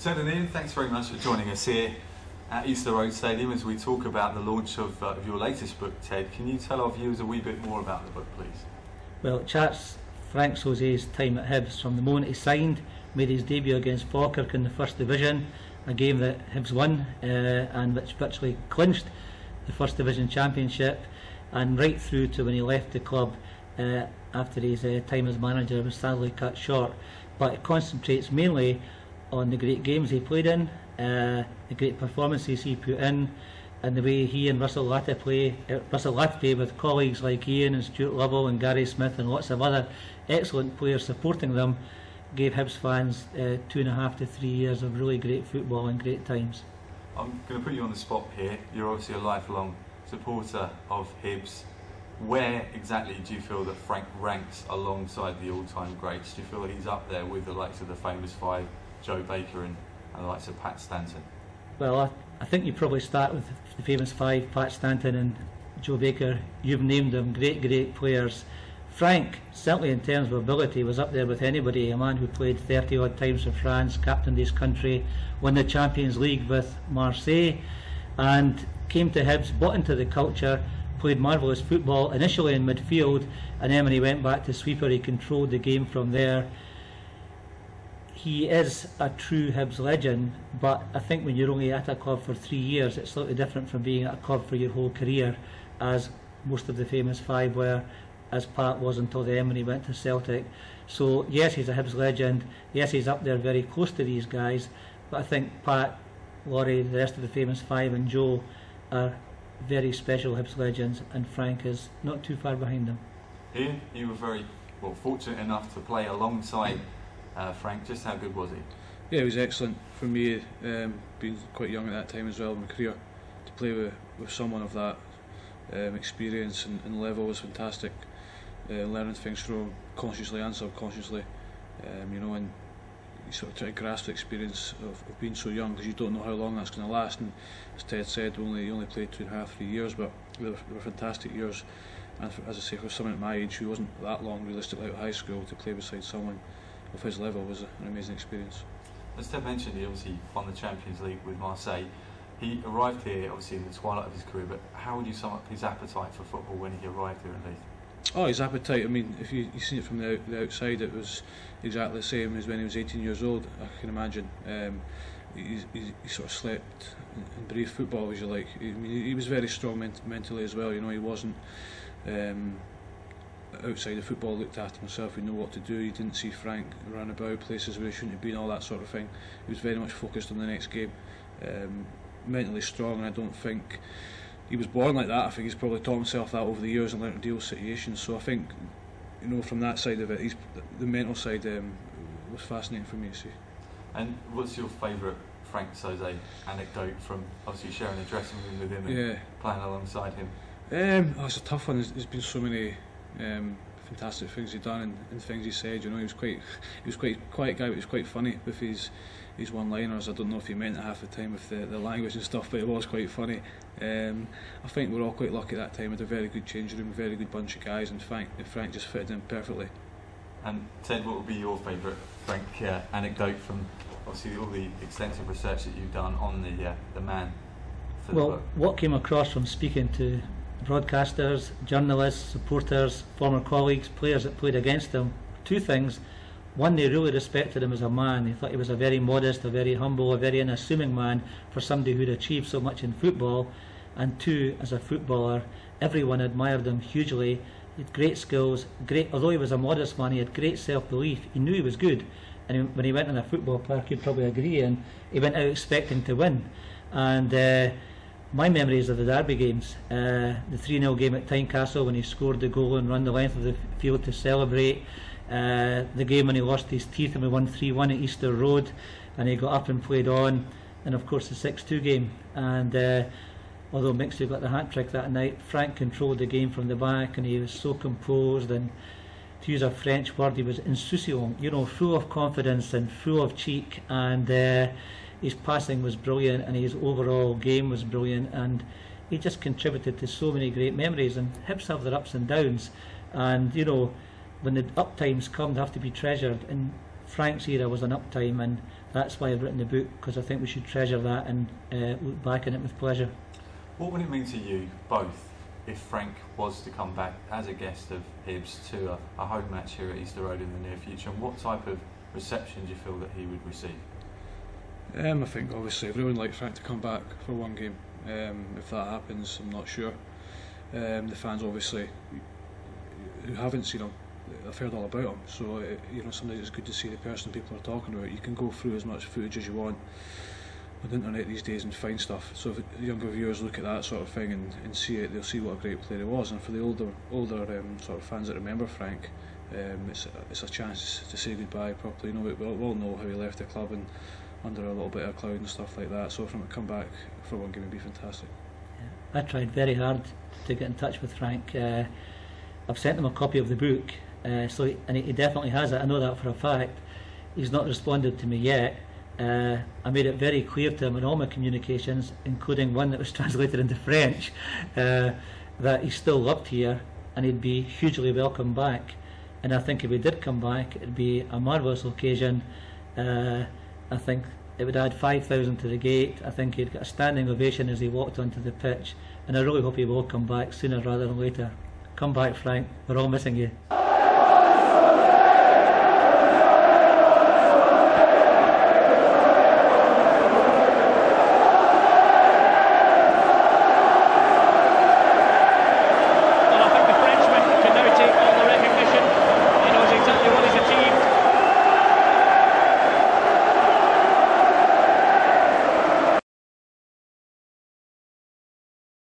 Ted and Ian, thanks very much for joining us here at Easter Road Stadium as we talk about the launch of your latest book, Ted. Can you tell our viewers a wee bit more about the book, please? Well, it charts Frank Sauzee's time at Hibs from the moment he signed, made his debut against Falkirk in the First Division, a game that Hibs won and which virtually clinched the First Division Championship, and right through to when he left the club after his time as manager was sadly cut short. But it concentrates mainly on the great games he played in, the great performances he put in, and the way he and Russell Latifi with colleagues like Ian and Stuart Lovell and Gary Smith and lots of other excellent players supporting them gave Hibs fans 2.5 to 3 years of really great football and great times. I'm going to put you on the spot here. You're obviously a lifelong supporter of Hibs. Where exactly do you feel that Frank ranks alongside the all-time greats? Do you feel that he's up there with the likes of the famous five, Joe Baker and the likes of Pat Stanton? Well, I think you probably start with the famous five, Pat Stanton and Joe Baker. You've named them, great players. Frank, certainly in terms of ability, was up there with anybody. A man who played 30 odd times for France, captained his country, won the Champions League with Marseille, and came to Hibs, bought into the culture, played marvellous football, initially in midfield, and then when he went back to sweeper he controlled the game from there. He is a true Hibs legend, but I think when you're only at a club for 3 years, it's slightly different from being at a club for your whole career, as most of the famous five were, as Pat was until the end when he went to Celtic. So yes, he's a Hibs legend, yes, he's up there very close to these guys, but I think Pat, Laurie, the rest of the famous five and Joe are very special Hibs legends, and Frank is not too far behind them. Ian, you were very fortunate enough to play alongside Frank. Just how good was he? Yeah, he was excellent. For me, being quite young at that time as well in my career, to play with someone of that experience and level was fantastic. Learning things from him consciously and subconsciously, you know, and you sort of try to grasp the experience of being so young, because you don't know how long that's going to last. And as Ted said, he only played 2.5 3 years, but they were fantastic years. And as I say, for someone at my age who wasn't that long realistically out of high school, to play beside someone of his level was an amazing experience. As Ted mentioned, he obviously won the Champions League with Marseille. He arrived here obviously in the twilight of his career, but how would you sum up his appetite for football when he arrived here in Leeds? Oh, his appetite, I mean, if you see it from the outside, it was exactly the same as when he was 18 years old, I can imagine. He sort of slept and breathed football, as you like. He was very strong mentally as well, you know. He wasn't outside of football, looked after himself, he knew what to do. You didn't see Frank run about places where he shouldn't have been, all that sort of thing. He was very much focused on the next game, mentally strong, and I don't think he was born like that. I think he's probably taught himself that over the years and learned to deal with situations. So I think, you know, from that side of it, the mental side was fascinating for me to see. And what's your favourite Frank Sauzee anecdote from obviously sharing the dressing room with him and playing alongside him? It's a tough one. There's been so many fantastic things he'd done and things he said. You know, he was quite a quiet guy, but he was quite funny with his one-liners. I don't know if he meant it half the time with the language and stuff, but it was quite funny. I think we were all quite lucky at that time. We had a very good change room, a very good bunch of guys, and Frank just fitted in perfectly. And Ted, what would be your favourite Frank anecdote from obviously all the extensive research that you've done on the man for the book? What came across from speaking to broadcasters, journalists, supporters, former colleagues, players that played against him, two things. One, they really respected him as a man. They thought he was a very modest, a very humble, a very unassuming man for somebody who'd achieved so much in football. And two, as a footballer, everyone admired him hugely. He had great skills, although he was a modest man, he had great self-belief. He knew he was good, and when he went on a football park, you'd probably agree, and he went out expecting to win. And my memories of the Derby games, the 3-0 game at Tynecastle when he scored the goal and ran the length of the field to celebrate, the game when he lost his teeth and we won 3-1 at Easter Road and he got up and played on, and of course the 6-2 game. And although Mixie got the hat-trick that night, Frank controlled the game from the back, and he was so composed, and to use a French word, he was insouciant, you know, full of confidence and full of cheek, and his passing was brilliant and his overall game was brilliant, and he just contributed to so many great memories. And Hibs have their ups and downs, and you know, when the up times come, they have to be treasured, and Frank's era was an uptime, and that's why I've written the book, because I think we should treasure that and look back on it with pleasure. What would it mean to you both if Frank was to come back as a guest of Hibs to a home match here at Easter Road in the near future, and what type of reception do you feel that he would receive? I think obviously everyone would like Frank to come back for one game. If that happens, I'm not sure. The fans obviously who haven't seen him, I've heard all about him, so sometimes it's good to see the person people are talking about. You can go through as much footage as you want on the internet these days and find stuff, so if younger viewers look at that sort of thing and see it, they'll see what a great player he was. And for the older sort of fans that remember Frank, it's a chance to say goodbye properly. We all know how he left the club and under a little bit of a cloud and stuff like that, so for him to come back for one game would be fantastic. I tried very hard to get in touch with Frank. I've sent him a copy of the book, and he definitely has it. I know that for a fact. He's not responded to me yet. I made it very clear to him in all my communications, including one that was translated into French, that he's still loved here and he'd be hugely welcome back. And I think if he did come back, it'd be a marvellous occasion. I think it would add 5,000 to the gate. I think he'd get a standing ovation as he walked onto the pitch, and I really hope he will come back sooner rather than later. Come back, Frank, we're all missing you.